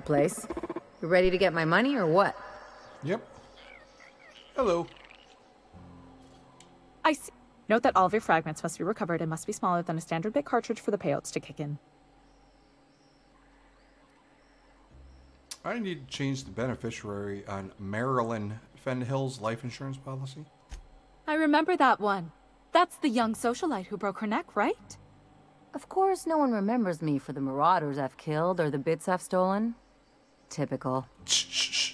good place. You ready to get my money or what? Yep. Hello. I see. Note that all of your fragments must be recovered and must be smaller than a standard bit cartridge for the payouts to kick in. I need to change the beneficiary on Marilyn Fenhill's life insurance policy. I remember that one. That's the young socialite who broke her neck, right? Of course, no one remembers me for the marauders I've killed or the bits I've stolen. Typical.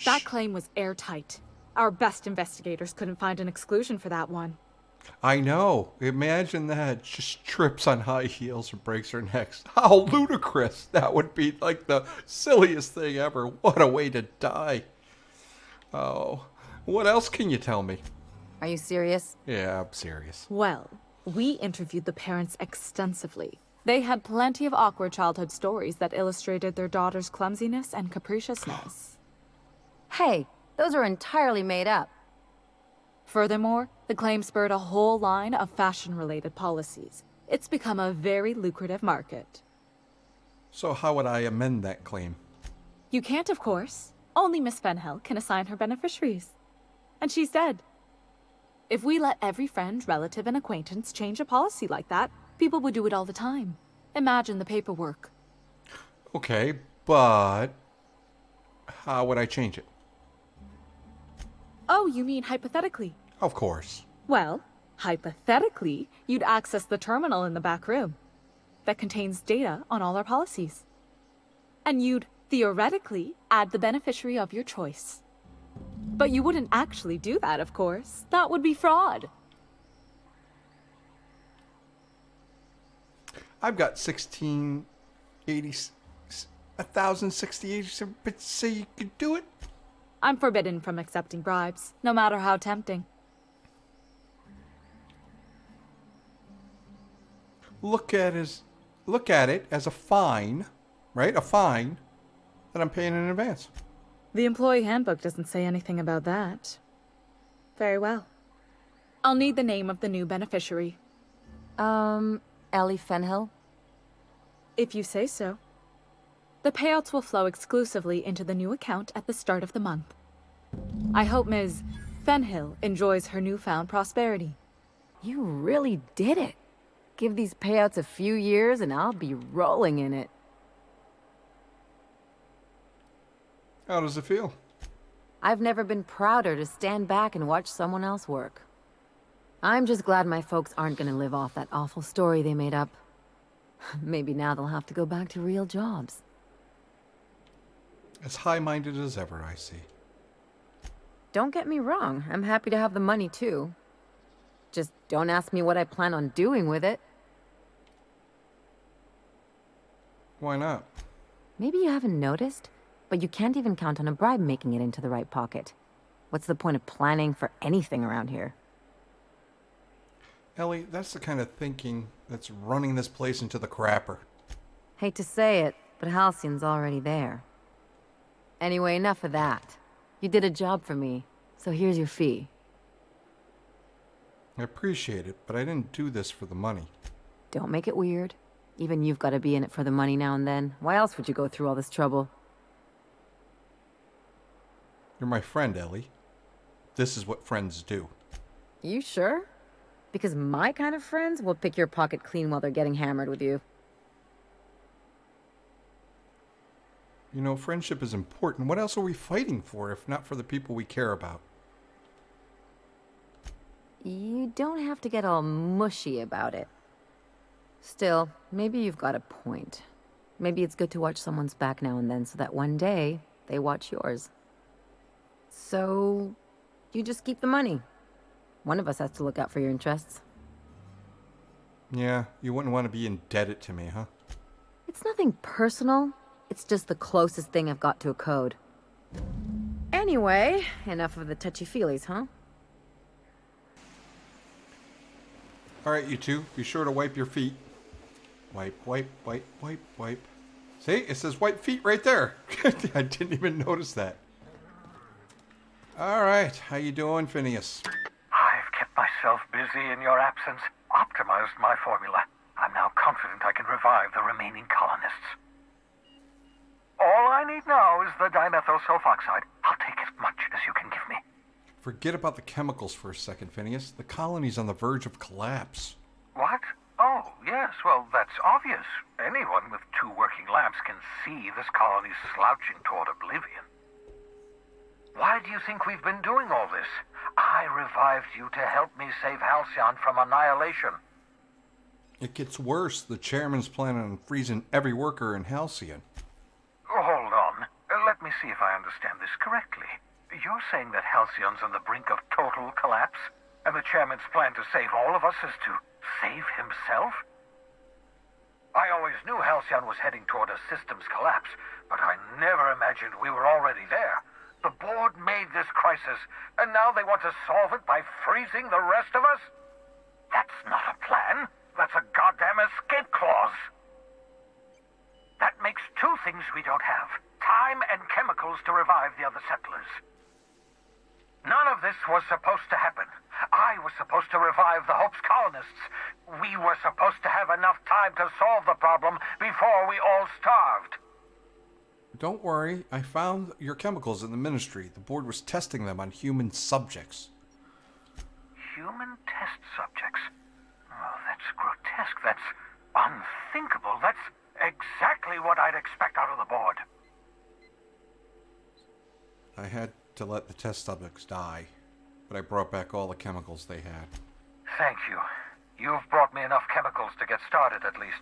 That claim was airtight. Our best investigators couldn't find an exclusion for that one. I know. Imagine that. Just trips on high heels and breaks her neck. How ludicrous. That would be like the silliest thing ever. What a way to die. Oh. What else can you tell me? Are you serious? Yeah, I'm serious. Well, we interviewed the parents extensively. They had plenty of awkward childhood stories that illustrated their daughter's clumsiness and capriciousness. Hey, those are entirely made up. Furthermore, the claim spurred a whole line of fashion-related policies. It's become a very lucrative market. So how would I amend that claim? You can't, of course. Only Miss Fenhill can assign her beneficiaries. And she's dead. If we let every friend, relative, and acquaintance change a policy like that, people would do it all the time. Imagine the paperwork. Okay, but how would I change it? Oh, you mean hypothetically? Of course. Well, hypothetically, you'd access the terminal in the back room that contains data on all our policies. And you'd, theoretically, add the beneficiary of your choice. But you wouldn't actually do that, of course. That would be fraud. I've got 1,068, but say you could do it? I'm forbidden from accepting bribes, no matter how tempting. Look at it as a fine, right? A fine that I'm paying in advance. The employee handbook doesn't say anything about that. Very well. I'll need the name of the new beneficiary. Ellie Fenhill? If you say so. The payouts will flow exclusively into the new account at the start of the month. I hope Ms. Fenhill enjoys her newfound prosperity. You really did it. Give these payouts a few years and I'll be rolling in it. How does it feel? I've never been prouder to stand back and watch someone else work. I'm just glad my folks aren't gonna live off that awful story they made up. Maybe now they'll have to go back to real jobs. As high-minded as ever, I see. Don't get me wrong, I'm happy to have the money too. Just don't ask me what I plan on doing with it. Why not? Maybe you haven't noticed, but you can't even count on a bribe making it into the right pocket. What's the point of planning for anything around here? Ellie, that's the kind of thinking that's running this place into the crapper. Hate to say it, but Halcyon's already there. Anyway, enough of that. You did a job for me, so here's your fee. I appreciate it, but I didn't do this for the money. Don't make it weird. Even you've got to be in it for the money now and then. Why else would you go through all this trouble? You're my friend, Ellie. This is what friends do. You sure? Because my kind of friends will pick your pocket clean while they're getting hammered with you. You know, friendship is important. What else are we fighting for if not for the people we care about? You don't have to get all mushy about it. Still, maybe you've got a point. Maybe it's good to watch someone's back now and then so that one day they watch yours. So, you just keep the money. One of us has to look out for your interests. Yeah, you wouldn't want to be indebted to me, huh? It's nothing personal. It's just the closest thing I've got to a code. Anyway, enough of the touchy-feelies, huh? All right, you two, be sure to wipe your feet. Wipe, wipe, wipe, wipe, wipe. See, it says wipe feet right there. I didn't even notice that. All right, how you doing, Phineas? I've kept myself busy in your absence, optimized my formula. I'm now confident I can revive the remaining colonists. All I need now is the dimethyl sulfoxide. I'll take as much as you can give me. Forget about the chemicals for a second, Phineas. The colony's on the verge of collapse. What? Oh, yes, well, that's obvious. Anyone with 2 working lamps can see this colony's slouching toward oblivion. Why do you think we've been doing all this? I revived you to help me save Halcyon from annihilation. It gets worse. The chairman's planning on freezing every worker in Halcyon. Oh, hold on. Let me see if I understand this correctly. You're saying that Halcyon's on the brink of total collapse, and the chairman's plan to save all of us is to save himself? I always knew Halcyon was heading toward a systems collapse, but I never imagined we were already there. The board made this crisis, and now they want to solve it by freezing the rest of us? That's not a plan. That's a goddamn escape clause. That makes 2 things we don't have. Time and chemicals to revive the other settlers. None of this was supposed to happen. I was supposed to revive the Hope's colonists. We were supposed to have enough time to solve the problem before we all starved. Don't worry, I found your chemicals in the ministry. The board was testing them on human subjects. Human test subjects? Oh, that's grotesque. That's unthinkable. That's exactly what I'd expect out of the board. I had to let the test subjects die, but I brought back all the chemicals they had. Thank you. You've brought me enough chemicals to get started, at least.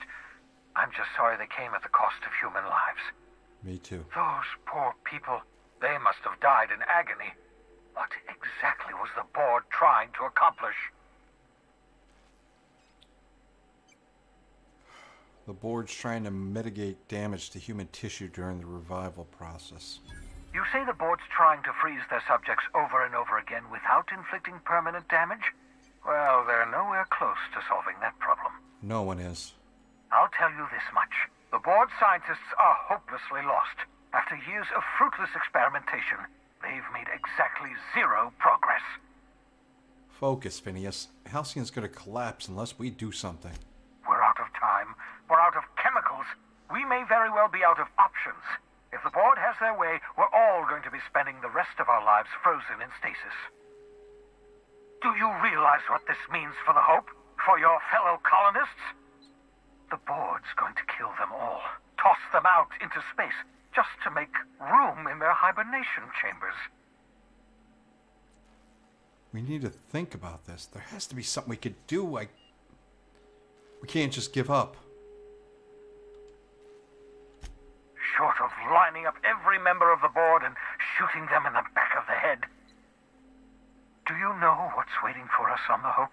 I'm just sorry they came at the cost of human lives. Me too. Those poor people, they must have died in agony. What exactly was the board trying to accomplish? The board's trying to mitigate damage to human tissue during the revival process. You say the board's trying to freeze their subjects over and over again without inflicting permanent damage? Well, they're nowhere close to solving that problem. No one is. I'll tell you this much. The board scientists are hopelessly lost. After years of fruitless experimentation, they've made exactly 0 progress. Focus, Phineas. Halcyon's gonna collapse unless we do something. We're out of time. We're out of chemicals. We may very well be out of options. If the board has their way, we're all going to be spending the rest of our lives frozen in stasis. Do you realize what this means for the Hope? For your fellow colonists? The board's going to kill them all. Toss them out into space, just to make room in their hibernation chambers. We need to think about this. There has to be something we could do. We can't just give up. Short of lining up every member of the board and shooting them in the back of the head. Do you know what's waiting for us on the Hope?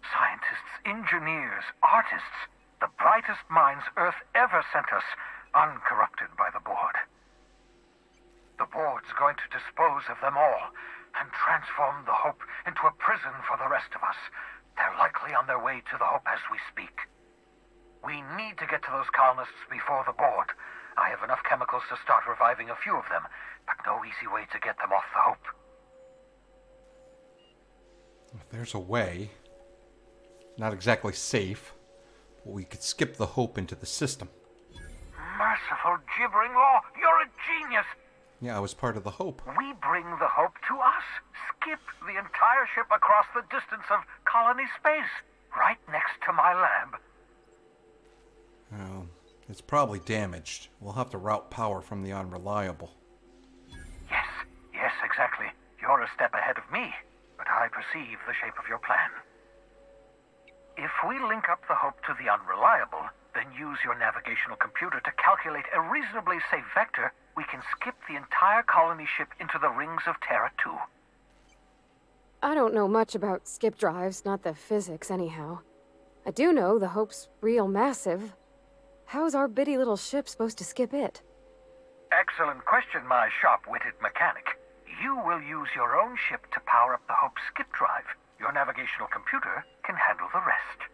Scientists, engineers, artists, the brightest minds Earth ever sent us, uncorrupted by the board. The board's going to dispose of them all and transform the Hope into a prison for the rest of us. They're likely on their way to the Hope as we speak. We need to get to those colonists before the board. I have enough chemicals to start reviving a few of them, but no easy way to get them off the Hope. If there's a way, not exactly safe, but we could skip the Hope into the system. Merciful gibbering law, you're a genius! Yeah, I was part of the Hope. We bring the Hope to us. Skip the entire ship across the distance of colony space, right next to my lab. Oh, it's probably damaged. We'll have to route power from the unreliable. Yes, exactly. You're a step ahead of me, but I perceive the shape of your plan. If we link up the Hope to the unreliable, then use your navigational computer to calculate a reasonably safe vector, we can skip the entire colony ship into the rings of Terra 2. I don't know much about skip drives, not the physics anyhow. I do know the Hope's real massive. How's our bitty little ship supposed to skip it? Excellent question, my sharp-witted mechanic. You will use your own ship to power up the Hope's skip drive. Your navigational computer can handle the rest.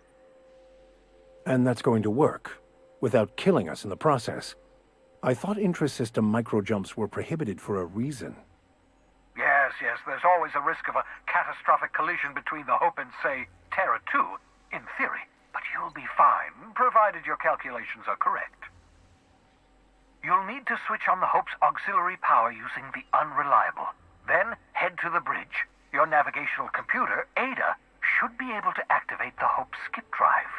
And that's going to work, without killing us in the process. I thought intra-system microjumps were prohibited for a reason. Yes, there's always a risk of a catastrophic collision between the Hope and, say, Terra 2, in theory. But you'll be fine, provided your calculations are correct. You'll need to switch on the Hope's auxiliary power using the unreliable. Then head to the bridge. Your navigational computer, Ada, should be able to activate the Hope skip drive.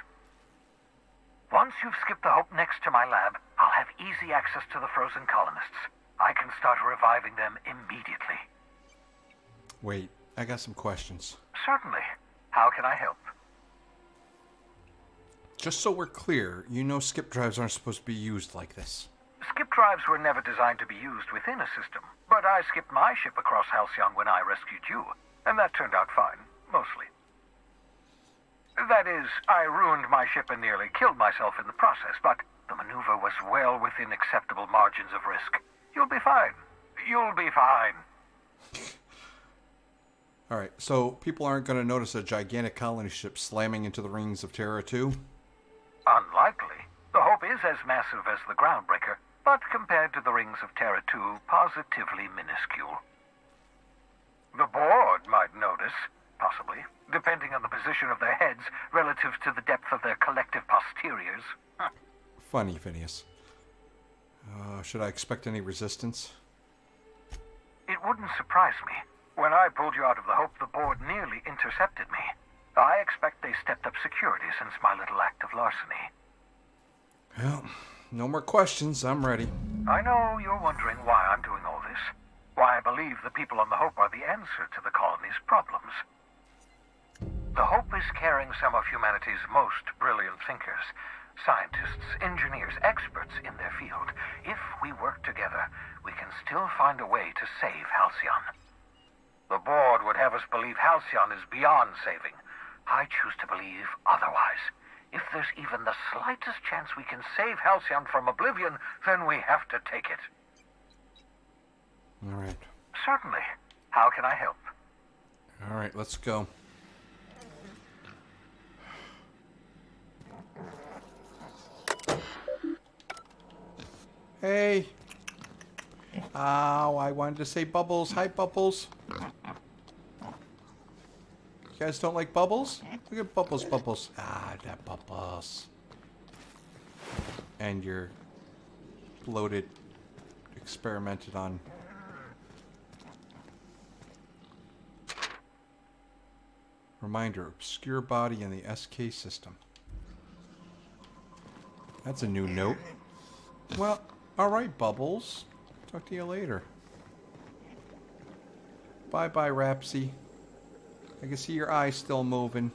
Once you've skipped the Hope next to my lab, I'll have easy access to the frozen colonists. I can start reviving them immediately. Wait, I got some questions. Certainly. How can I help? Just so we're clear, you know skip drives aren't supposed to be used like this. Skip drives were never designed to be used within a system, but I skipped my ship across Halcyon when I rescued you, and that turned out fine, mostly. That is, I ruined my ship and nearly killed myself in the process, but the maneuver was well within acceptable margins of risk. You'll be fine. You'll be fine. Alright, so people aren't going to notice a gigantic colony ship slamming into the rings of Terra 2? Unlikely. The Hope is as massive as the Groundbreaker, but compared to the rings of Terra 2, positively minuscule. The board might notice, possibly, depending on the position of their heads relative to the depth of their collective posteriors. Funny, Phineas. Should I expect any resistance? It wouldn't surprise me. When I pulled you out of the Hope, the board nearly intercepted me. I expect they stepped up security since my little act of larceny. Well, no more questions. I'm ready. I know you're wondering why I'm doing all this. Why I believe the people on the Hope are the answer to the colony's problems. The Hope is carrying some of humanity's most brilliant thinkers. Scientists, engineers, experts in their field. If we work together, we can still find a way to save Halcyon. The board would have us believe Halcyon is beyond saving. I choose to believe otherwise. If there's even the slightest chance we can save Halcyon from oblivion, then we have to take it. Alright. Certainly. How can I help? Alright, let's go. Hey! Ow, I wanted to say Bubbles. Hi, Bubbles. You guys don't like Bubbles? Look at Bubbles, Bubbles. Ah, that Bubbles. And you're bloated, experimented on. Reminder, obscure body in the SK system. That's a new note. Well, alright, Bubbles. Talk to you later. Bye-bye, Rapsy. I can see your eyes still moving.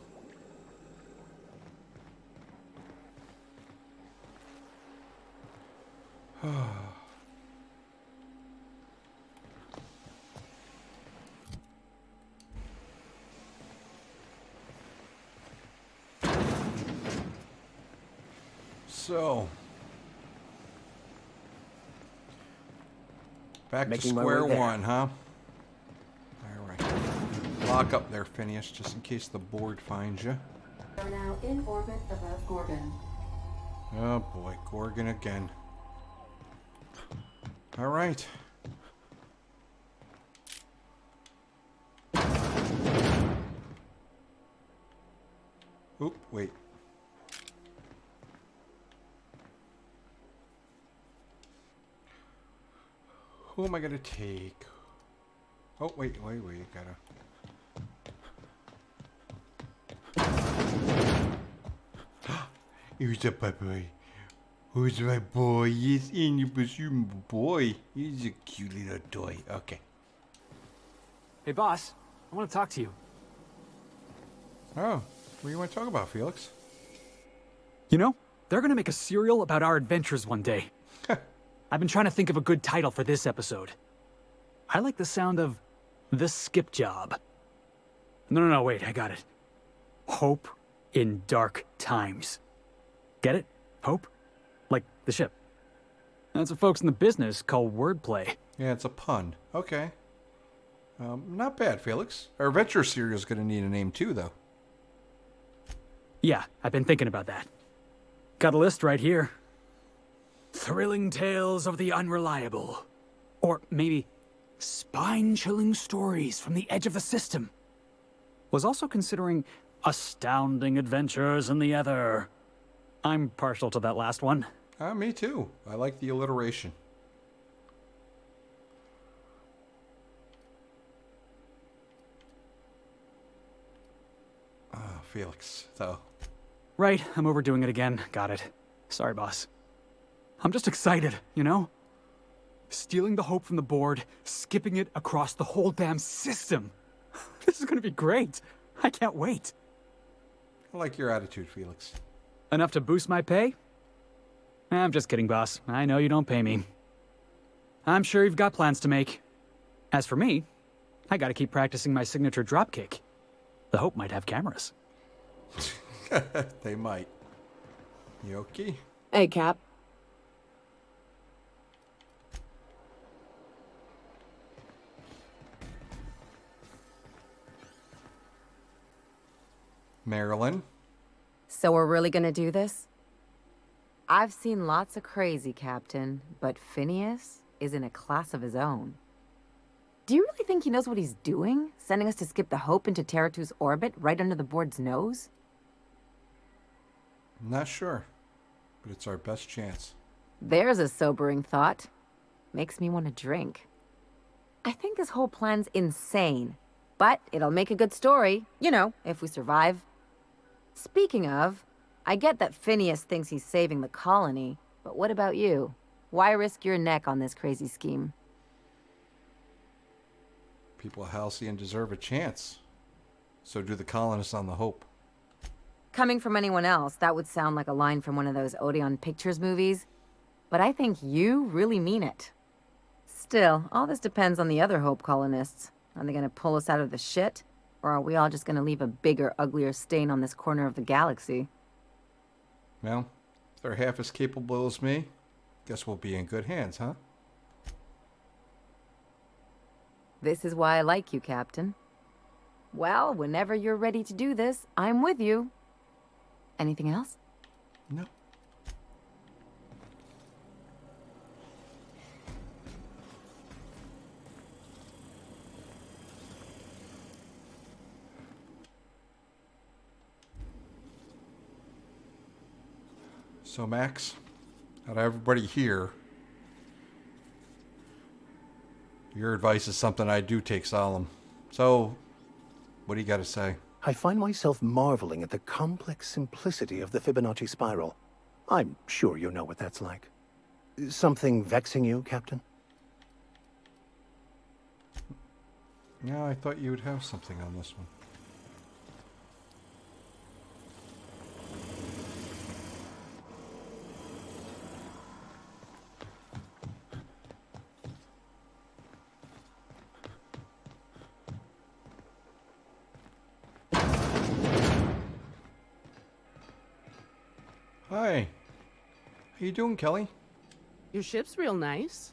So, back Making to my square way there. one, huh? Alright. Lock up there, Phineas, just in case the board finds you. Are now in orbit above Gorgon. Oh boy, Gorgon again. Alright. Oop, wait. Who am I gonna take? Oh, wait, gotta... Who's a boy? Who's my boy? Yes, in your presumed boy. He's a cute little toy. Okay. Hey, boss. I want to talk to you. Oh, what do you want to talk about, Felix? You know, they're gonna make a serial about our adventures one day. I've been trying to think of a good title for this episode. I like the sound of The Skip Job. No, wait, I got it. Hope in Dark Times. Get it? Hope? Like the ship. That's what folks in the business call wordplay. Yeah, it's a pun. Okay. Not bad, Felix. Our adventure serial's gonna need a name too, though. Yeah, I've been thinking about that. Got a list right here. Thrilling Tales of the Unreliable. Or maybe Spine-Chilling Stories from the Edge of the System. Was also considering Astounding Adventures in the Ether. I'm partial to that last one. Me too. I like the alliteration. Felix, though. Right, I'm overdoing it again. Got it. Sorry, boss. I'm just excited, you know? Stealing the hope from the board, skipping it across the whole damn system. This is gonna be great. I can't wait. I like your attitude, Felix. Enough to boost my pay? I'm just kidding, boss. I know you don't pay me. I'm sure you've got plans to make. As for me, I gotta keep practicing my signature dropkick. The Hope might have cameras. They might. You okay? Hey, Cap. Marilyn? So we're really gonna do this? I've seen lots of crazy, Captain, but Phineas is in a class of his own. Do you really think he knows what he's doing? Sending us to skip the Hope into Terra 2's orbit right under the board's nose? I'm not sure, but it's our best chance. There's a sobering thought. Makes me want to drink. I think this whole plan's insane, but it'll make a good story, you know, if we survive. Speaking of, I get that Phineas thinks he's saving the colony, but what about you? Why risk your neck on this crazy scheme? People of Halcyon deserve a chance. So do the colonists on the Hope. Coming from anyone else, that would sound like a line from one of those Odeon Pictures movies. But I think you really mean it. Still, all this depends on the other Hope colonists. Are they gonna pull us out of the shit? Or are we all just gonna leave a bigger, uglier stain on this corner of the galaxy? Well, if they're half as capable as me, guess we'll be in good hands, huh? This is why I like you, Captain. Well, whenever you're ready to do this, I'm with you. Anything else? No. So, Max, out of everybody here, your advice is something I do take solemn. So, what do you got to say? I find myself marveling at the complex simplicity of the Fibonacci spiral. I'm sure you know what that's like. Something vexing you, Captain? Yeah, I thought you would have something on this one. Hi. How you doing, Kelly? Your ship's real nice.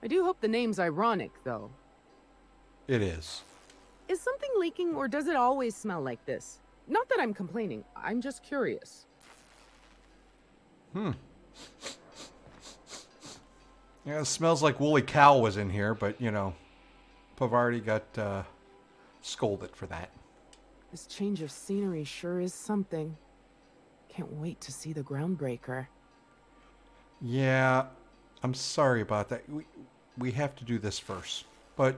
I do hope the name's ironic, though. It is. Is something leaking, or does it always smell like this? Not that I'm complaining. I'm just curious. Yeah, it smells like woolly cow was in here, but, you know, Pavarti got scolded for that. This change of scenery sure is something. Can't wait to see the groundbreaker. Yeah, I'm sorry about that. We have to do this first. But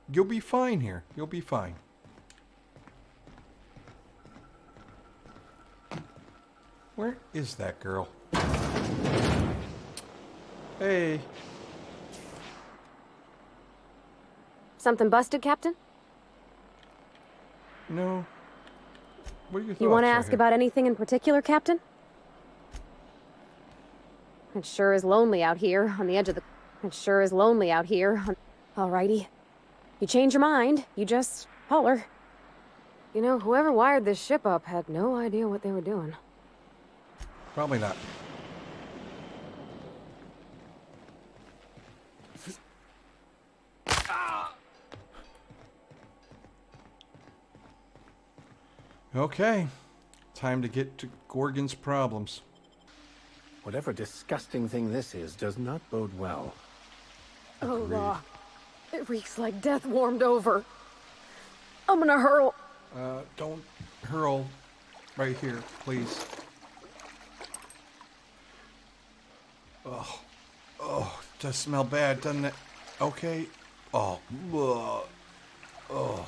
you'll be fine here. You'll be fine. Where is that girl? Hey. Something busted, Captain? No. What are your thoughts? You want to right ask here? about anything in particular, Captain? It sure is lonely out here on the edge of the... It sure is lonely out here on... Alrighty. You change your mind, you just holler. You know, whoever wired this ship up had no idea what they were doing. Probably not. Okay. Time to get to Gorgon's problems. Whatever disgusting thing this is does not bode well. Oh, it reeks like death warmed over. I'm gonna hurl. Don't hurl right here, please. Oh, it does smell bad, doesn't it? Okay. Oh, ugh. Oh.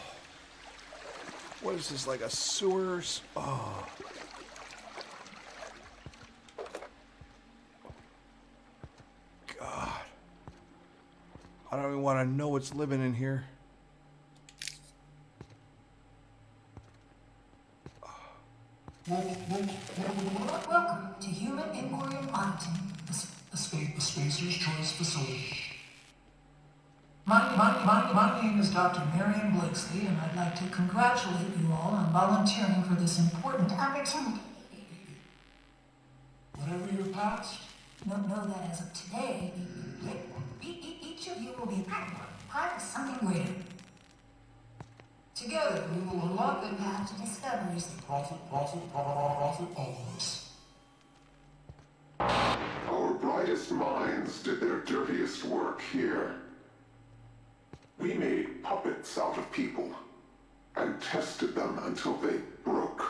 What is this, like a sewers? Oh. God. I don't even want to know what's living in here. Welcome to Human Inquiry and Auditing, a Spacer's Choice facility. My name is Dr. Marion Blakesley, and I'd like to congratulate you all on volunteering for this important opportunity. Whatever your past, know that as of today, each of you will be part of something greater. Together, we will unlock the path to discoveries that profit all of us. Our brightest minds did their dirtiest work here. We made puppets out of people and tested them until they broke.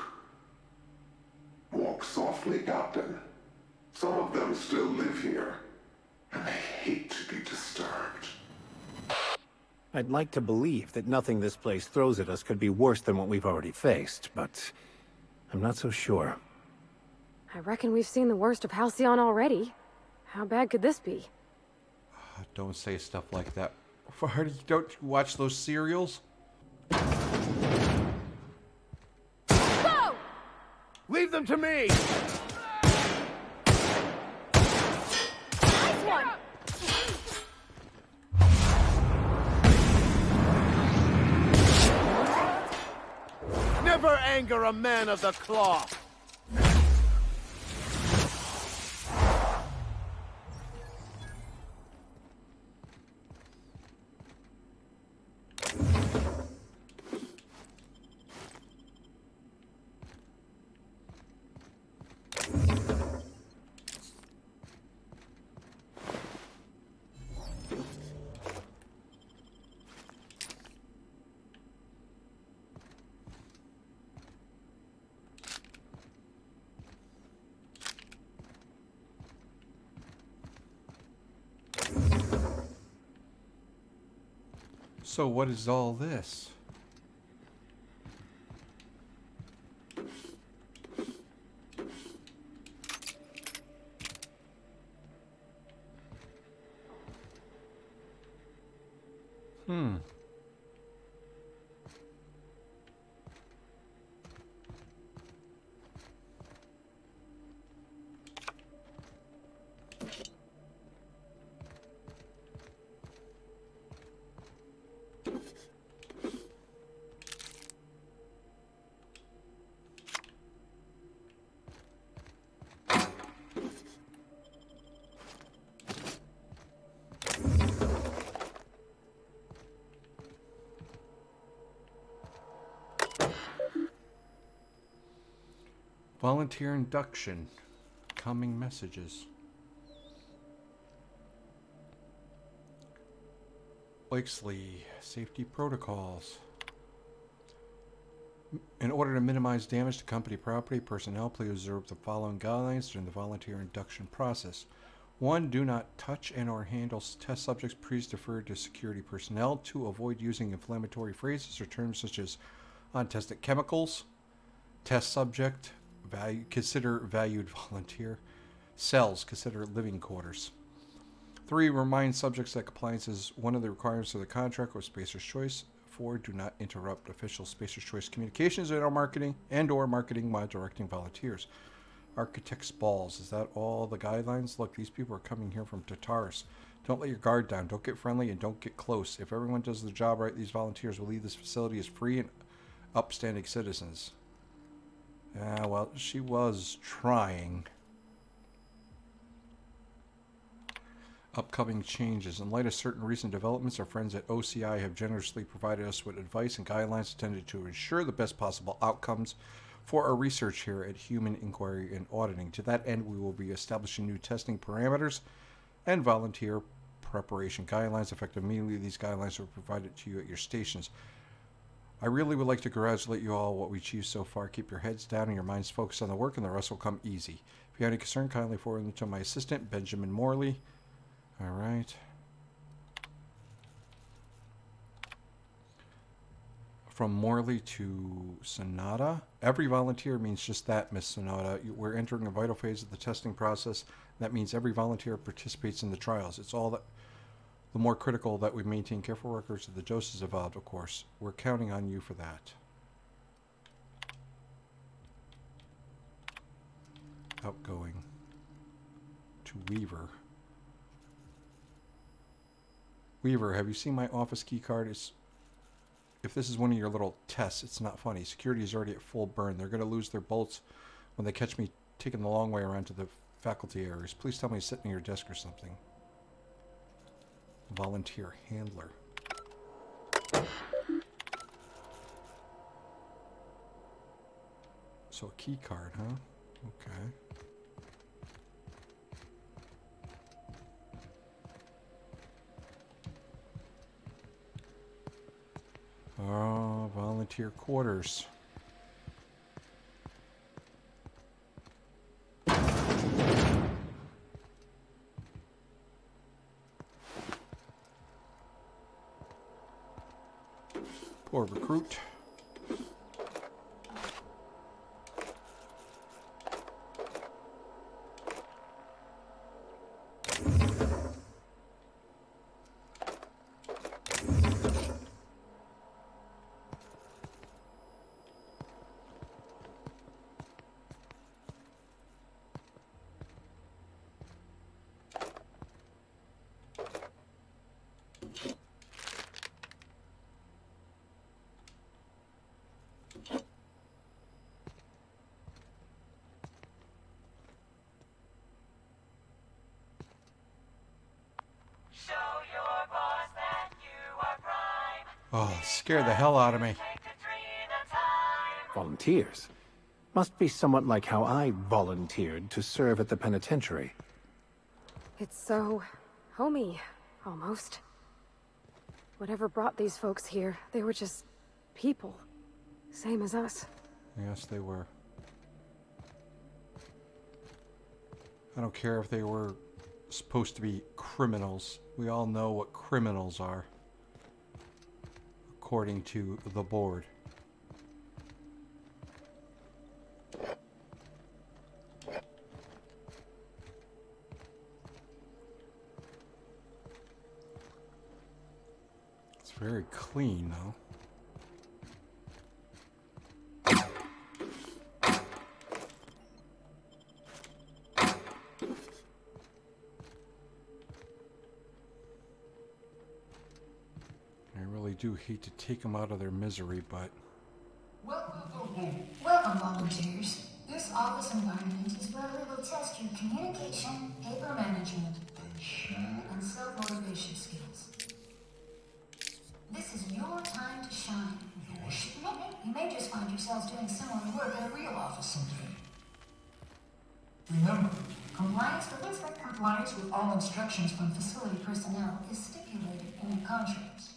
Walk softly, Captain. Some of them still live here, and they hate to be disturbed. I'd like to believe that nothing this place throws at us could be worse than what we've already faced, but I'm not so sure. I reckon we've seen the worst of Halcyon already. How bad could this be? Don't say stuff like that. Don't you watch those serials? Go! Leave them to me! Nice one! Never anger a man of the cloth! So what is all this? Volunteer induction. Coming messages. Blakesley, safety protocols. In order to minimize damage to company property, personnel please observe the following guidelines during the volunteer induction process. 1. Do not touch and or handle test subjects. Please defer to security personnel. 2. Avoid using inflammatory phrases or terms such as untested chemicals, test subject, consider valued volunteer, cells, consider living quarters. 3. Remind subjects that compliance is one of the requirements of the contract or Spacer's Choice. 4. Do not interrupt official Spacer's Choice communications and or marketing while directing volunteers. Architect's balls. Is that all the guidelines? Look, these people are coming here from Tartarus. Don't let your guard down. Don't get friendly and don't get close. If everyone does their job right, these volunteers will leave this facility as free and upstanding citizens. Well, she was trying. Upcoming changes. In light of certain recent developments, our friends at OCI have generously provided us with advice and guidelines intended to ensure the best possible outcomes for our research here at Human Inquiry and Auditing. To that end, we will be establishing new testing parameters and volunteer preparation guidelines effective immediately. These guidelines are provided to you at your stations. I really would like to congratulate you all on what we achieved so far. Keep your heads down and your minds focused on the work, and the rest will come easy. If you have any concern, kindly forward them to my assistant, Benjamin Morley. All right. From Morley to Sonata. Every volunteer means just that, Miss Sonata. We're entering a vital phase of the testing process. That means every volunteer participates in the trials. It's all that the more critical that we maintain careful records of the doses involved, of course. We're counting on you for that. Outgoing to Weaver. Weaver, have you seen my office key card? If this is one of your little tests, it's not funny. Security is already at full burn. They're going to lose their bolts when they catch me taking the long way around to the faculty areas. Please tell me to sit near your desk or something. Volunteer handler. So a key card, huh? Okay. Oh, volunteer quarters. Poor recruit. Oh, scared the hell out of me. Volunteers? Must be somewhat like how I volunteered to serve at the penitentiary. It's so homey, almost. Whatever brought these folks here, they were just people. Same as us. Yes, they were. I don't care if they were supposed to be criminals. We all know what criminals are, according to the board. It's very clean, though. Do hate to take them out of their misery, but Welcome, volunteers. This office environment is where we will test your communication, paper management, and self-motivation skills. This is your time to shine. You may just find yourselves doing similar work at a real office someday. Remember, compliance with all instructions from facility personnel is stipulated in your contracts.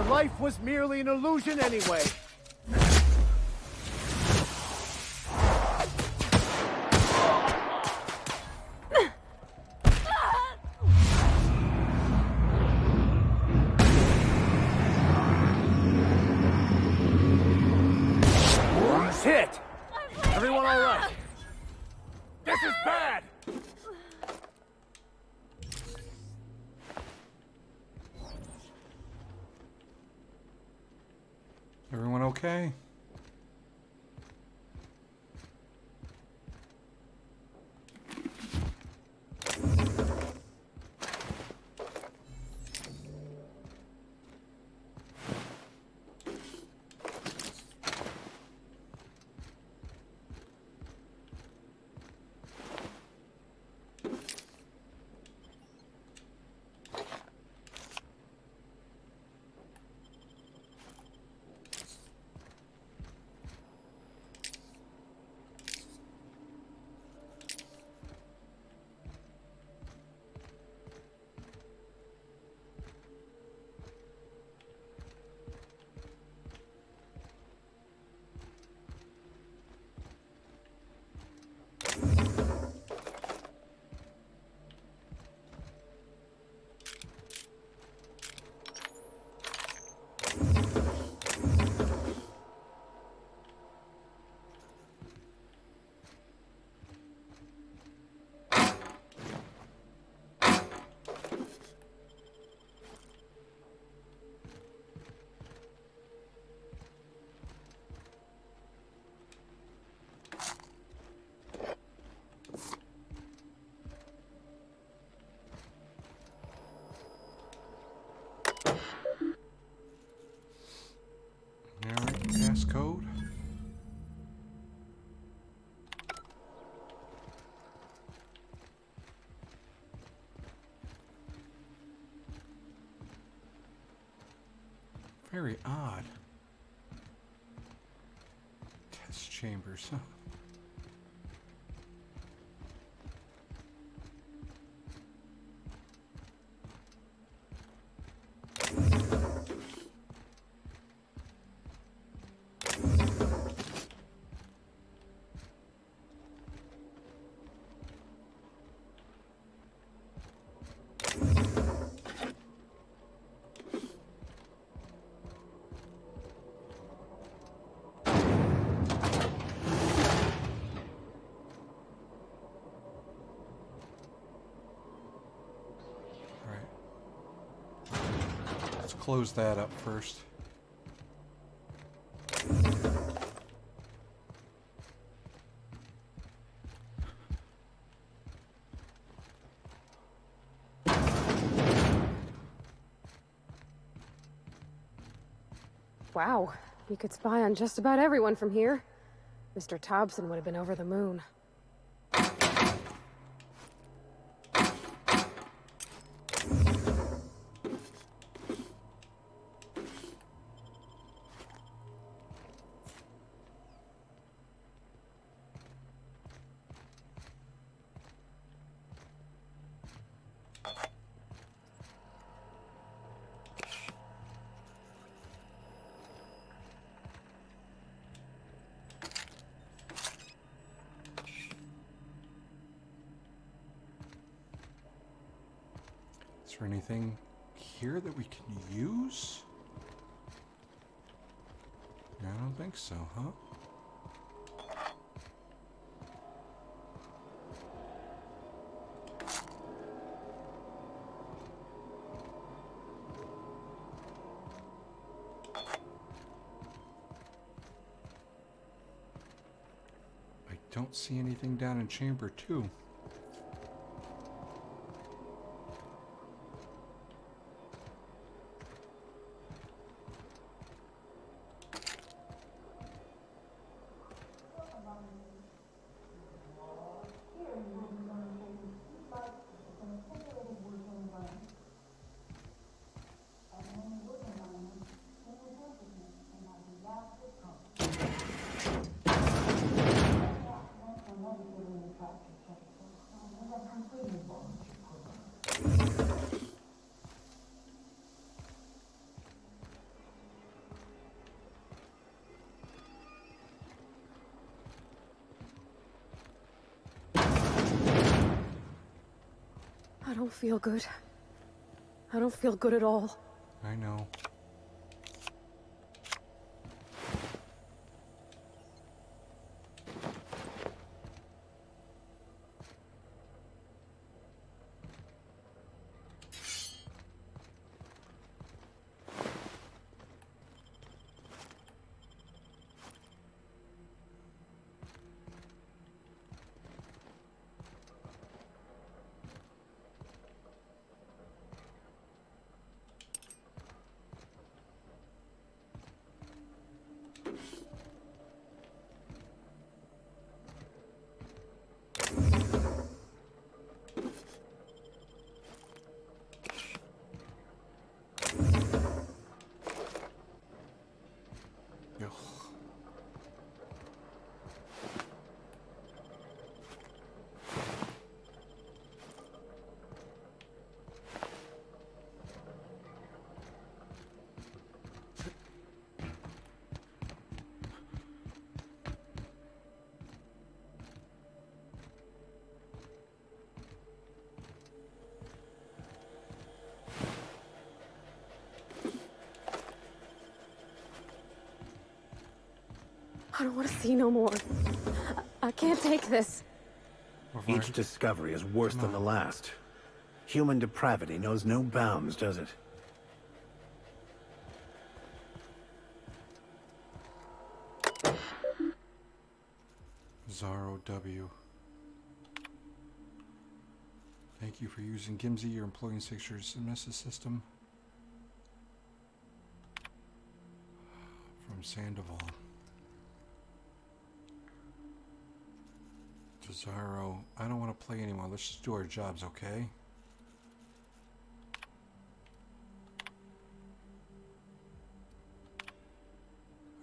Life was merely an illusion anyway. This is bad! Everyone okay? Alright, passcode. Very odd. Test chambers, huh? Let's close that up first. Wow, you could spy on just about everyone from here. Mr. Thompson would have been over the moon. Is there anything here that we can use? I don't think so, huh? I don't see anything down in chamber 2. I don't feel good. I don't feel good at all. I know. Ugh. I don't want to see no more. I can't take this. Each discovery is worse than the last. Human depravity knows no bounds, does it? Zaro W. Thank you for using Gimsy, your employing fixtures to mess the system. From Sandoval. To Zaro. I don't want to play anymore. Let's just do our jobs, okay?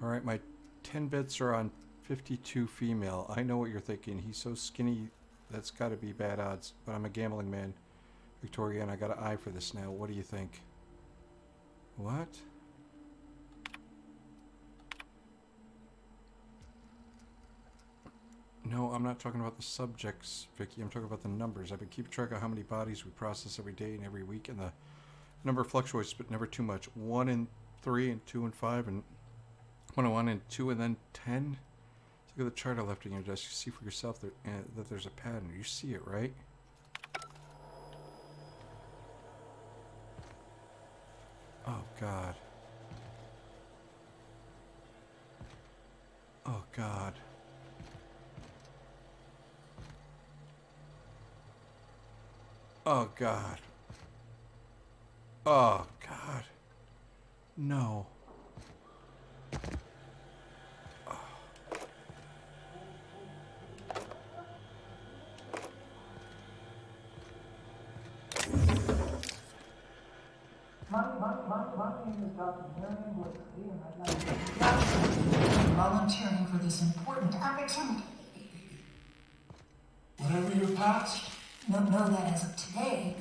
Alright, my 10 bits are on 52 female. I know what you're thinking. He's so skinny, that's got to be bad odds. But I'm a gambling man, Victoria, and I got an eye for this now. What do you think? What? No, I'm not talking about the subjects, Vicky. I'm talking about the numbers. I've been keeping track of how many bodies we process every day and every week, and the number fluctuates, but never too much. 1 and 3 and 2 and 5 and 1 and 1 and 2 and then 10. Look at the chart I left on your desk. You see for yourself that there's a pattern. You see it, right? Oh, God. Oh, God. Oh, God. Oh, God. No. My name is Dr. Marion Woodley, and I'd like to volunteering for this important opportunity. Whatever your past? Know that as of today,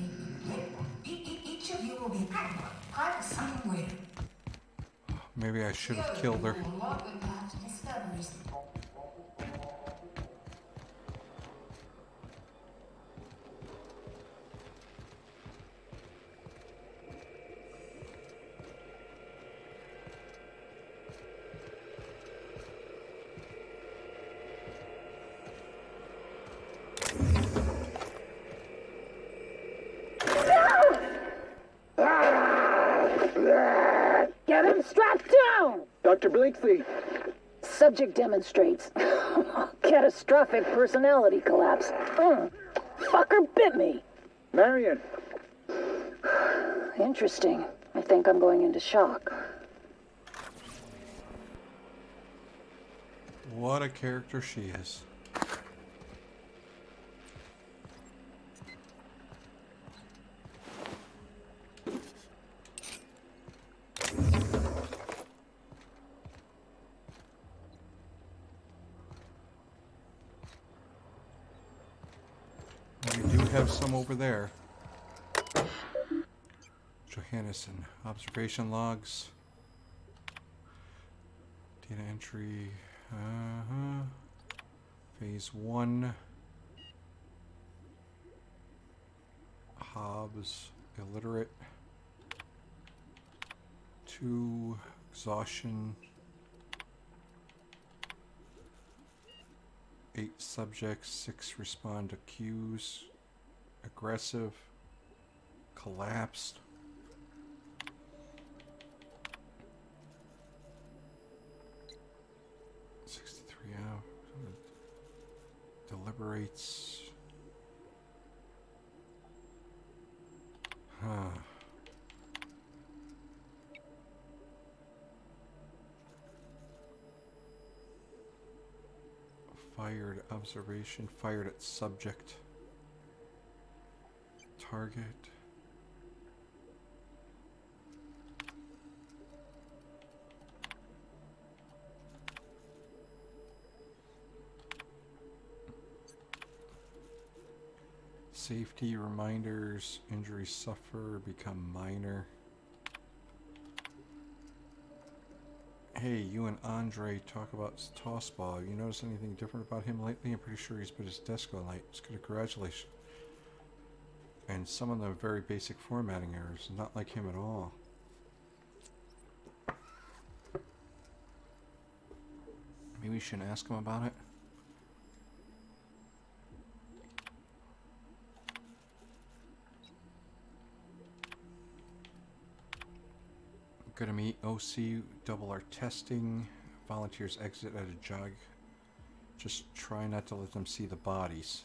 each of you will be part of something greater. Maybe I should have killed her. A lot with past discoveries. Get him strapped down! Dr. Blakeslee. Subject demonstrates catastrophic personality collapse. Fucker bit me. Marion. Interesting. I think I'm going into shock. What a character she is. We do have some over there. Johannesson. Observation logs. Data entry. Phase 1. Hobbs. Illiterate. 2. Exhaustion. 8 subjects, 6 respond to cues, aggressive, collapsed. Deliberates. Fired observation, fired at subject. Target. Safety reminders, injuries suffer, become minor. Hey, you and Andre talk about Tossball. You notice anything different about him lately? I'm pretty sure he's put his desk all night. It's congratulations. And some of the very basic formatting errors. Not like him at all. Maybe we shouldn't ask him about it. Gonna meet OC, double our testing. Volunteers exit at a jog. Just try not to let them see the bodies.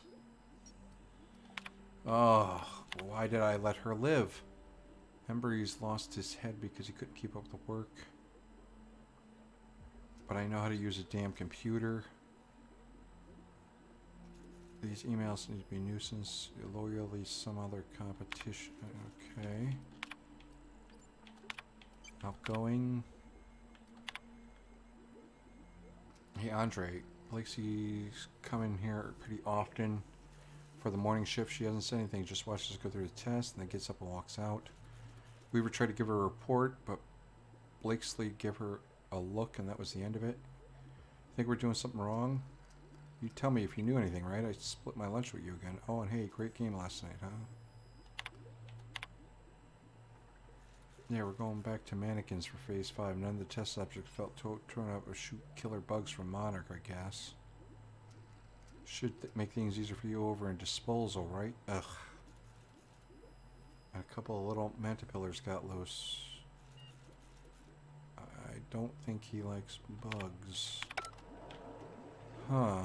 Oh, why did I let her live? Embry's lost his head because he couldn't keep up with the work. But I know how to use a damn computer. These emails need to be nuisance. Loyally some other competition. Okay. Outgoing. Hey Andre, Blake's coming here pretty often for the morning shift. She hasn't said anything, just watches us go through the test and then gets up and walks out. Weaver tried to give her a report, but Blakesley gave her a look and that was the end of it. Think we're doing something wrong? You tell me if you knew anything, right? I split my lunch with you again. Oh, and hey, great game last night, huh? Yeah, we're going back to mannequins for phase 5. None of the test subjects felt torn up or shoot killer bugs from Monarch, I guess. Should make things easier for you over in disposal, right? Ugh. And a couple of little mantipillars got loose. I don't think he likes bugs. Huh.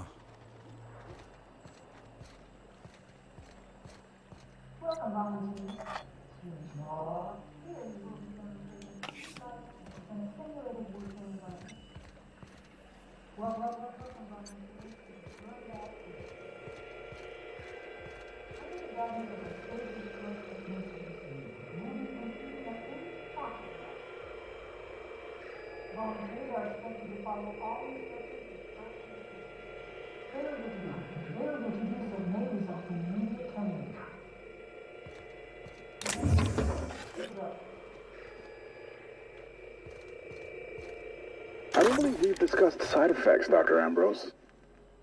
I don't believe we've discussed side effects, Dr. Ambrose.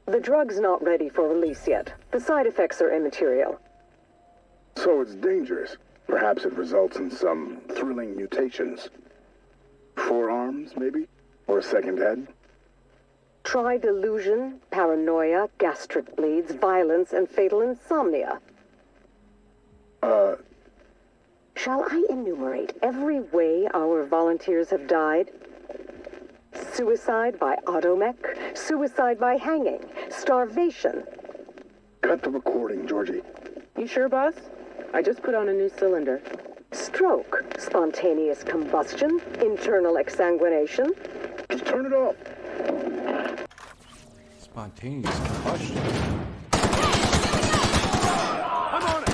The drug's not ready for release yet. The side effects are immaterial. So it's dangerous. Perhaps it results in some thrilling mutations. Forearms, maybe? Or a second head? Try delusion, paranoia, gastric bleeds, violence, and fatal insomnia. Shall I enumerate every way our volunteers have died? Suicide by automech, suicide by hanging, starvation. Cut the recording, Georgie. You sure, boss? I just put on a new cylinder. Stroke, spontaneous combustion, internal exsanguination. Just turn it off. Spontaneous combustion. I'm on it!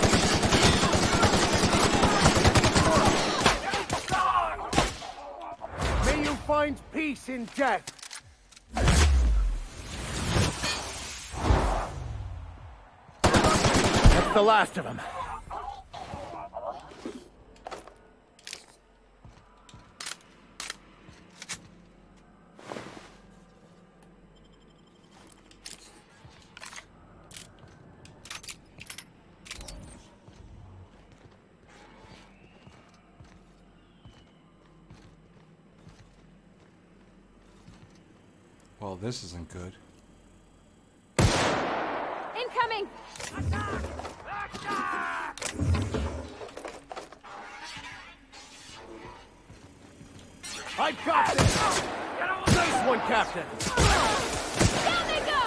May you find peace in death! That's the last of them. Well, this isn't good. Incoming! I got this! Nice one, Captain! Down they go!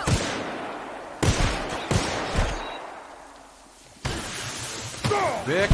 Vic!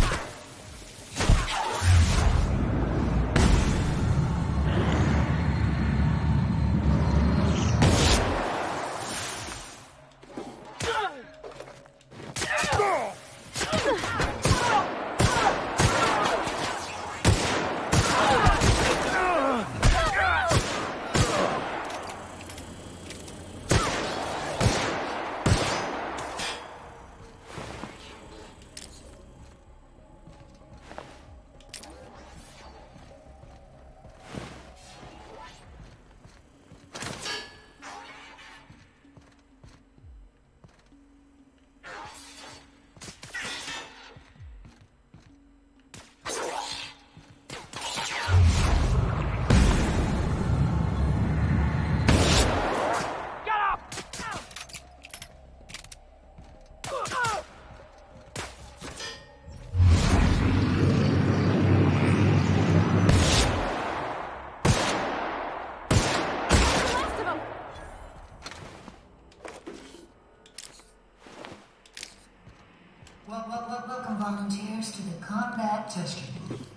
combat tester booth.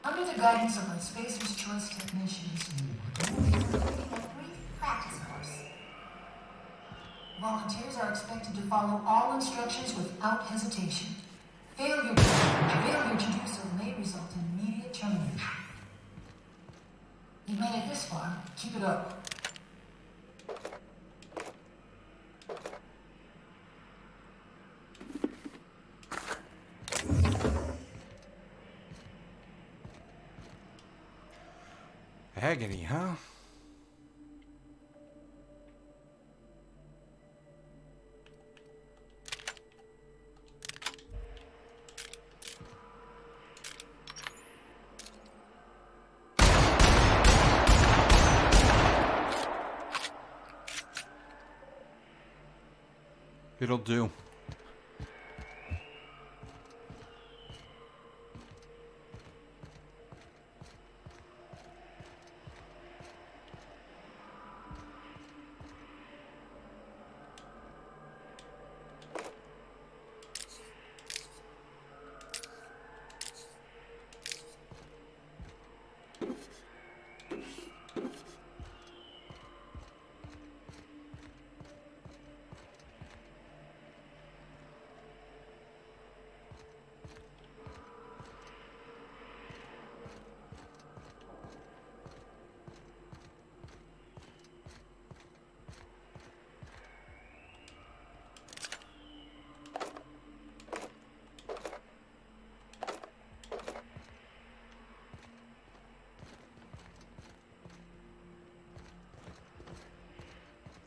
Under the guidance of my Spacer's Choice technicians, we will be completing a brief practice course. Volunteers are expected to follow all instructions without hesitation. Failure to do so may result in immediate termination. You've made it this far. Keep it up. Agony, huh? It'll do.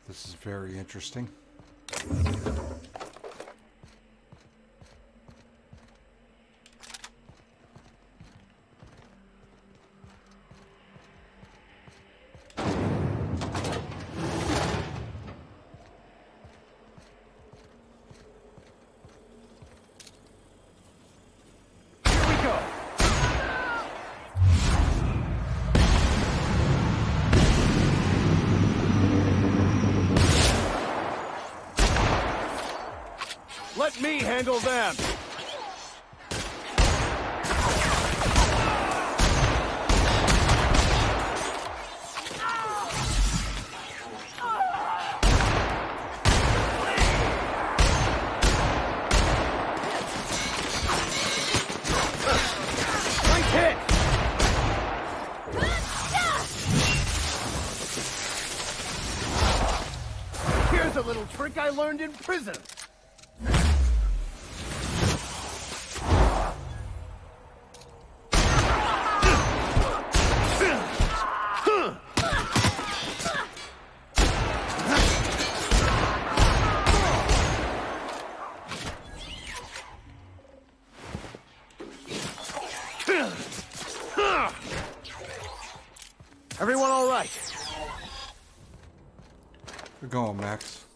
This is very interesting. Let me handle them! Nice hit! Here's a little trick I learned in prison. Everyone all right? We're going, Max.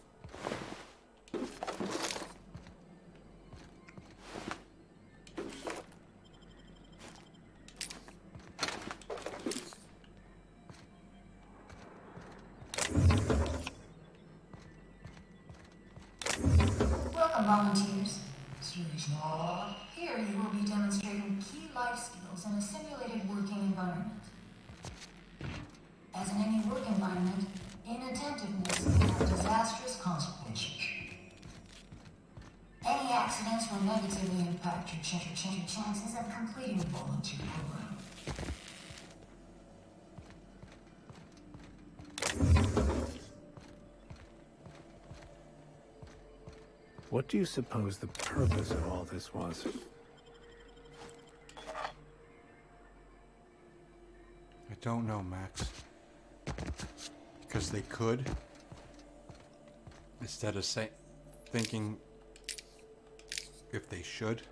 Welcome, volunteers. Here you will be demonstrating key life skills in a simulated working environment. As in any work environment, inattentiveness can have disastrous consequences. Any accidents will negatively impact your chances of completing the volunteer program. What do you suppose the purpose of all this was? I don't know, Max. Because they could, instead of thinking if they should.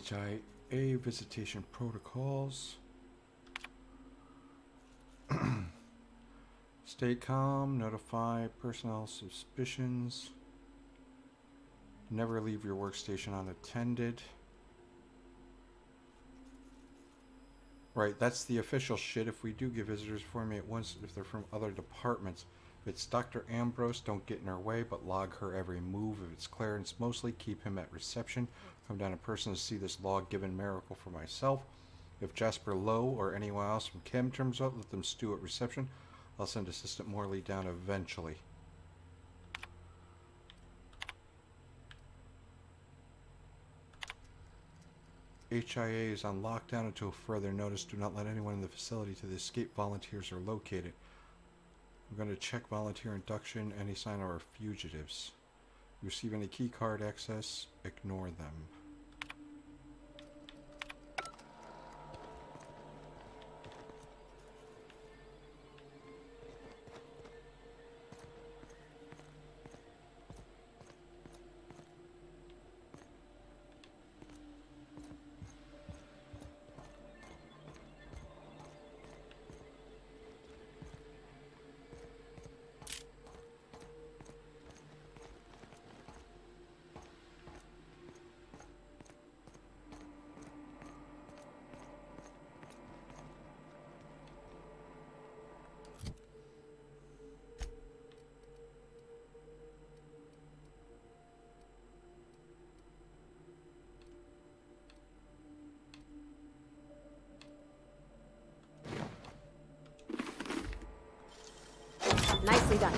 HIA visitation protocols. Stay calm, notify personnel suspicions. Never leave your workstation unattended. Right, that's the official shit. If we do get visitors, inform me at once if they're from other departments. If it's Dr. Ambrose, don't get in her way, but log her every move. If it's Clarence Mosley, keep him at reception. Come down in person to see this log given miracle for myself. If Jasper Lowe or anyone else from Chem turns up, let them stew at reception. I'll send Assistant Morley down eventually. HIA is on lockdown until further notice. Do not let anyone in the facility to the escape volunteers are located. I'm going to check volunteer induction, any sign of our fugitives. You receive any key card access, ignore them. Nicely done.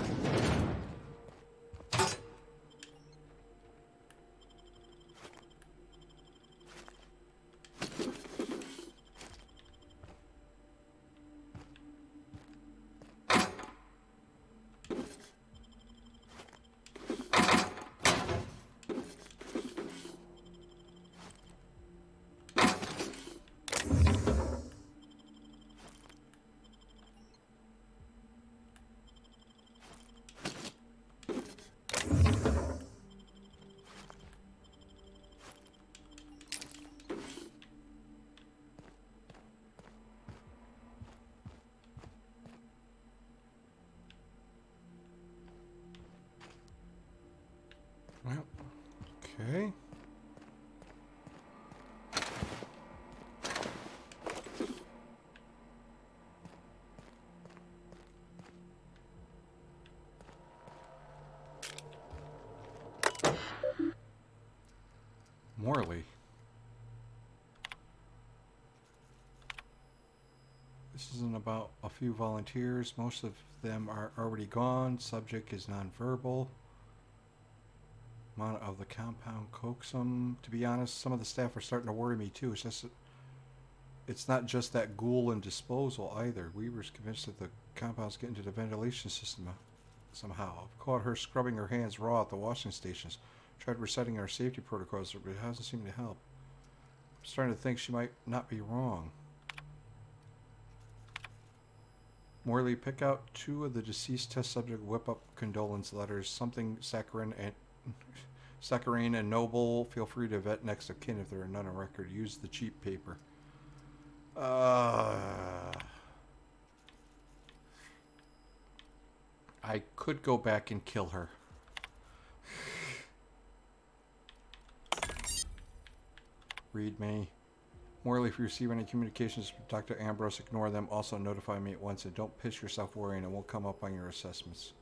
Well, okay. Morley. This isn't about a few volunteers. Most of them are already gone. Subject is nonverbal. Amount of the compound coaxum. To be honest, some of the staff are starting to worry me too. It's not just that ghoul and disposal either. We were convinced that the compounds get into the ventilation system somehow. I've caught her scrubbing her hands raw at the washing stations. Tried reciting our safety protocols, but it hasn't seemed to help. I'm starting to think she might not be wrong. Morley, pick out 2 of the deceased test subject whip up condolence letters. Something saccharine and noble. Feel free to vet next of kin if there are none on record. Use the cheap paper. I could go back and kill her. Read me. Morley, if you receive any communications from Dr. Ambrose, ignore them. Also notify me at once and don't piss yourself worrying. It won't come up on your assessments.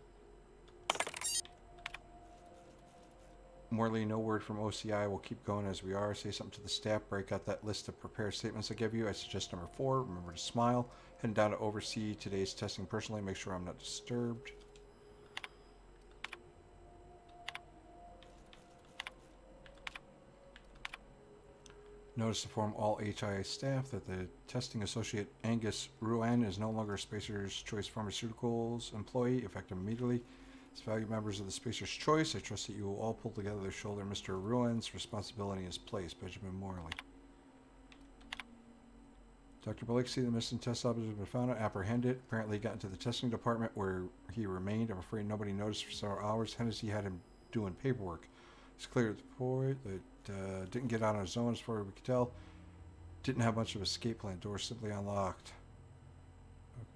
Morley, no word from OCI. We'll keep going as we are. Say something to the staff. Break out that list of prepared statements I give you. I suggest number 4. Remember to smile. Heading down to oversee today's testing personally. Make sure I'm not disturbed. Notice to inform all HIA staff that the testing associate Angus Ruan is no longer Spacer's Choice Pharmaceuticals employee, effective immediately. As valued members of the Spacer's Choice, I trust that you will all pull together to shoulder Mr. Ruan's responsibility in his place. Benjamin Morley. Dr. Blakesy, the missing test subject has been found and apprehended. Apparently got into the testing department where he remained. I'm afraid nobody noticed for several hours. Hennessy had him doing paperwork. It's clear at the point that didn't get out on his own as far as we could tell. Didn't have much of an escape plan. Door simply unlocked.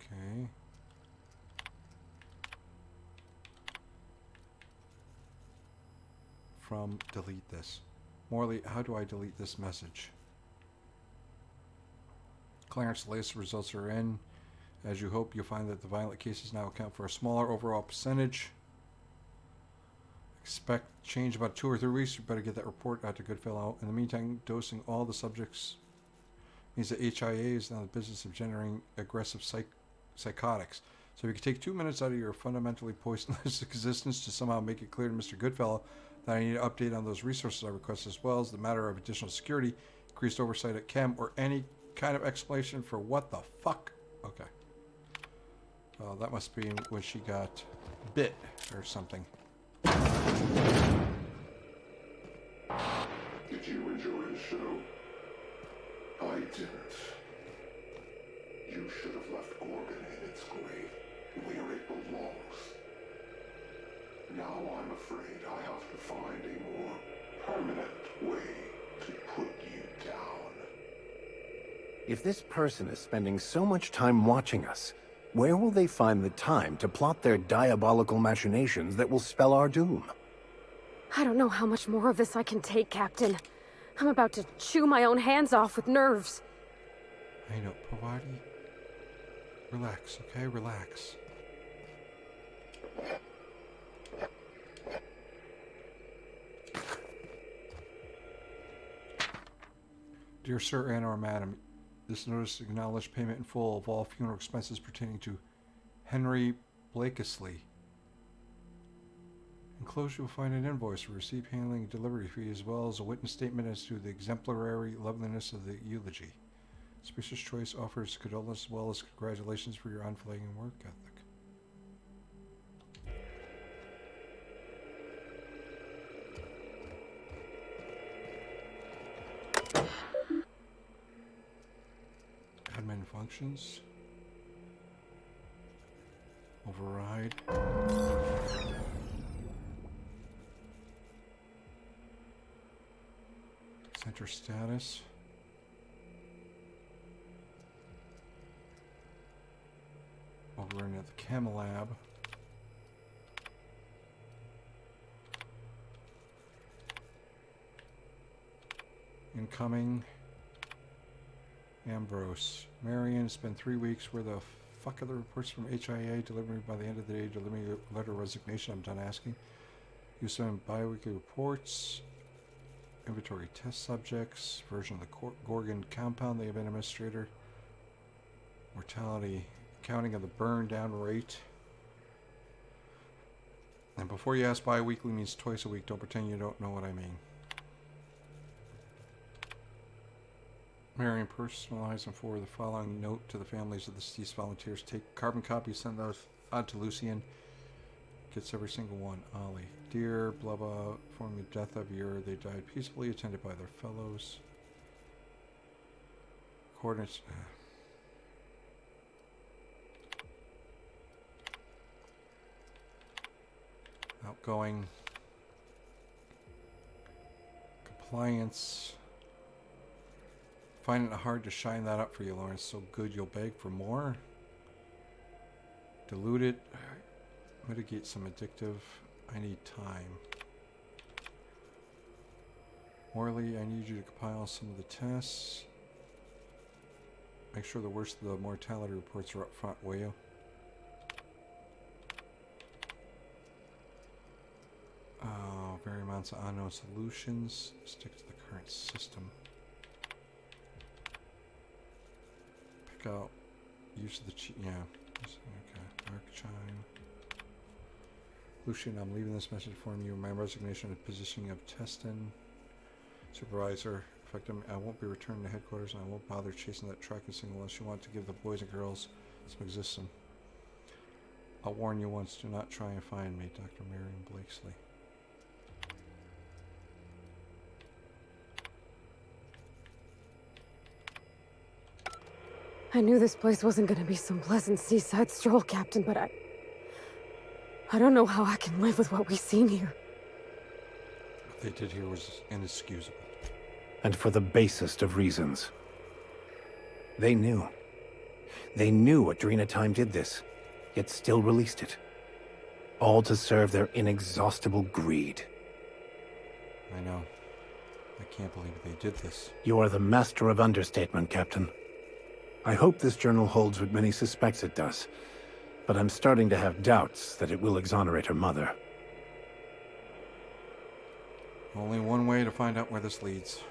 Okay. From delete this. Morley, how do I delete this message? Clarence, the latest results are in. As you hope, you'll find that the violent cases now account for a smaller overall percentage. Expect change about 2 or 3 weeks. You better get that report out to Goodfellow. In the meantime, dosing all the subjects means that HIA is now in the business of generating aggressive psychotics. So if you could take 2 minutes out of your fundamentally poisonous existence to somehow make it clear to Mr. Goodfellow that I need an update on those resources I request, as well as the matter of additional security, increased oversight at Chem, or any kind of explanation for what the fuck. Okay. Well, that must be when she got bit or something. Did you enjoy the show? I didn't. You should have left Gorgon in its grave, where it belongs. Now I'm afraid I have to find a more permanent way to put you down. If this person is spending so much time watching us, where will they find the time to plot their diabolical machinations that will spell our doom? I don't know how much more of this I can take, Captain. I'm about to chew my own hands off with nerves. I know, Pavati. Relax, okay? Relax. Dear Sir and or Madam, this notice acknowledged payment in full of all funeral expenses pertaining to Henry Blakesley. Enclosed you will find an invoice for receipt, handling, and delivery fee, as well as a witness statement as to the exemplary loveliness of the eulogy. Species Choice offers condolence as well as congratulations for your unflagging work ethic. Admin functions. Override. Center status. Over in at the Chem Lab. Incoming. Ambrose. Marion, it's been 3 weeks. Where the fuck are the reports from HIA? Deliver me by the end of the day. Deliver me a letter of resignation. I'm done asking. You send bi-weekly reports. Inventory test subjects. Version of the Gorgon compound. They have an administrator. Mortality. Counting of the burn down rate. And before you ask, bi-weekly means twice a week. Don't pretend you don't know what I mean. Marion, personalize and forward the following note to the families of the deceased volunteers. Take carbon copies, send those out to Lucian. Gets every single one. Ollie. Dear, blah blah, informing the death of year. They died peacefully, attended by their fellows. Coordinates. Outgoing. Compliance. Finding it hard to shine that up for you, Lawrence. So good you'll beg for more. Dilute it. Mitigate some addictive. I need time. Morley, I need you to compile some of the tests. Make sure the worst of the mortality reports are up front, will you? Vary amounts of unknown solutions. Stick to the current system. Pick out use of the cheat. Yeah. Okay. Arcchine. Lucian, I'm leaving this message for you. My resignation and positioning of Teston. Supervisor. Effective. I won't be returning to headquarters, and I won't bother chasing that tracking signal unless you want to give the boys and girls some existence. I'll warn you once. Do not try and find me, Dr. Marion Blakesley. I knew this place wasn't gonna be some pleasant seaside stroll, Captain, but I don't know how I can live with what we've seen here. they did here was inexcusable. And for the basest of reasons. They knew. They knew Adrena Time did this, yet still released it. All to serve their inexhaustible greed. I know. I can't believe they did this. You are the master of understatement, Captain. I hope this journal holds what many suspects it does, but I'm starting to have doubts that it will exonerate her mother. Only one way to find out where this leads.